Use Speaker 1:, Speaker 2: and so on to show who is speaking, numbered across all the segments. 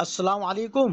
Speaker 1: السلام علیکم.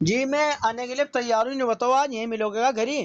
Speaker 1: جی میں آنے کے لیے تیار ہوں. نہیں بتاؤ آج یہیں ملو گے گا گھر ہی؟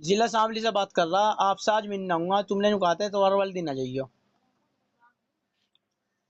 Speaker 1: ضلع اسمبلی سے بات کر رہا. آپ سے آج ملنا ہوں گا. تم نے کہا تھا تو والے دن آ جائیے.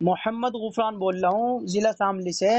Speaker 1: محمد غفران بول رہا ہوں ضلع اسمبلی سے.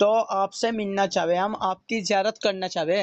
Speaker 1: تو آپ سے ملنا چاہے, ہم آپ کی زیارت کرنا چاہے.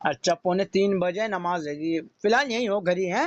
Speaker 1: اچھا 2:45 نماز ہے جی. فی الحال یہیں ہو, گھر ہی ہیں؟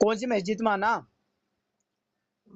Speaker 1: کون سی مسجد میں آنا؟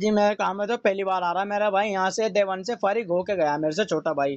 Speaker 1: جی میرا کام ہے تو پہلی بار آ رہا. میرا بھائی یہاں سے دیوان سے فارغ ہو کے گیا, میرے سے چھوٹا بھائی,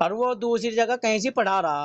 Speaker 1: اور وہ دوسری جگہ کہیں سے پڑھا رہا.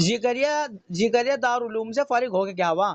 Speaker 1: ذکریہ دارالعلوم سے فارغ ہو کے کیا ہوا.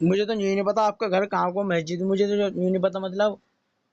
Speaker 1: مجھے تو یوں نہیں پتا آپ کا گھر کہاں کو مسجد, مجھے تو یوں نہیں پتا. مطلب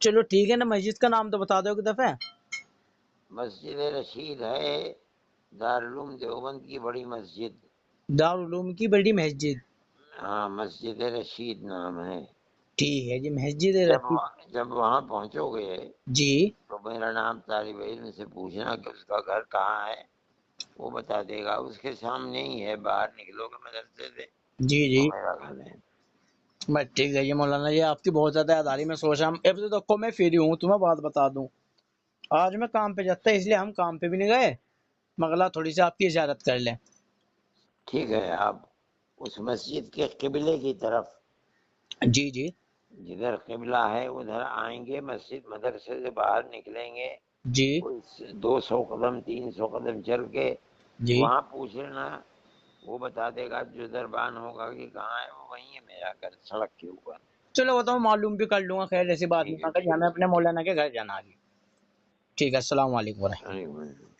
Speaker 1: چلو ٹھیک ہے نا, مسجد کا نام تو بتا دو ایک دفعہ.
Speaker 2: مسجد رشید ہے, دارالعلوم دیوبند کی بڑی مسجد.
Speaker 1: دارالعلوم کی بڑی مسجد.
Speaker 2: ہاں, مسجد رشید نام ہے.
Speaker 1: ٹھیک ہے جی, مسجد
Speaker 2: جب
Speaker 1: رشید.
Speaker 2: جب وہاں پہنچو گے
Speaker 1: جی
Speaker 2: تو میرا نام طالب علم سے پوچھنا کہ اس کا گھر کہاں ہے, وہ بتا دے گا. اس کے سامنے ہی ہے, باہر نکلو گے مدرسے سے
Speaker 1: جی
Speaker 2: تو
Speaker 1: جی
Speaker 2: میرا گھر ہے.
Speaker 1: بس ٹھیک ہے. یہ مولانا یہ آپ کی بہت زیادہ یاد آ رہی. میں سوچ رہا ہوں اب تو دیکھو میں فری ہوں, تمہیں بات بتا دوں. آج میں کام پہ جاتا اس لیے ہم کام پہ بھی نہیں گئے, مغلا تھوڑی سی آپ کی زیارت کر لیں.
Speaker 2: ٹھیک ہے, آپ اس مسجد کے قبلے کی طرف,
Speaker 1: جی جی
Speaker 2: جدھر قبلہ ہے ادھر آئیں گے. مسجد مدرسے سے باہر نکلیں گے,
Speaker 1: جی
Speaker 2: کوئی 200 قدم 300 قدم چل کے
Speaker 1: جی
Speaker 2: وہاں پوچھ لینا, وہ بتا دے گا. جو دربان ہوگا کہ کہاں ہے, وہ وہیں ہے میرا گھر, سڑک کے اوپر.
Speaker 1: چلو وہ تو میں معلوم بھی کر لوں گا. خیر ایسی بات
Speaker 2: ٹھیک
Speaker 1: نہیں,
Speaker 2: ہے,
Speaker 1: مگر
Speaker 2: ٹھیک
Speaker 1: ہمیں
Speaker 2: ہے.
Speaker 1: اپنے مولانا کے گھر جانا آگے. ٹھیک ہے, السلام علیکم ورحمۃ اللہ.
Speaker 2: ارے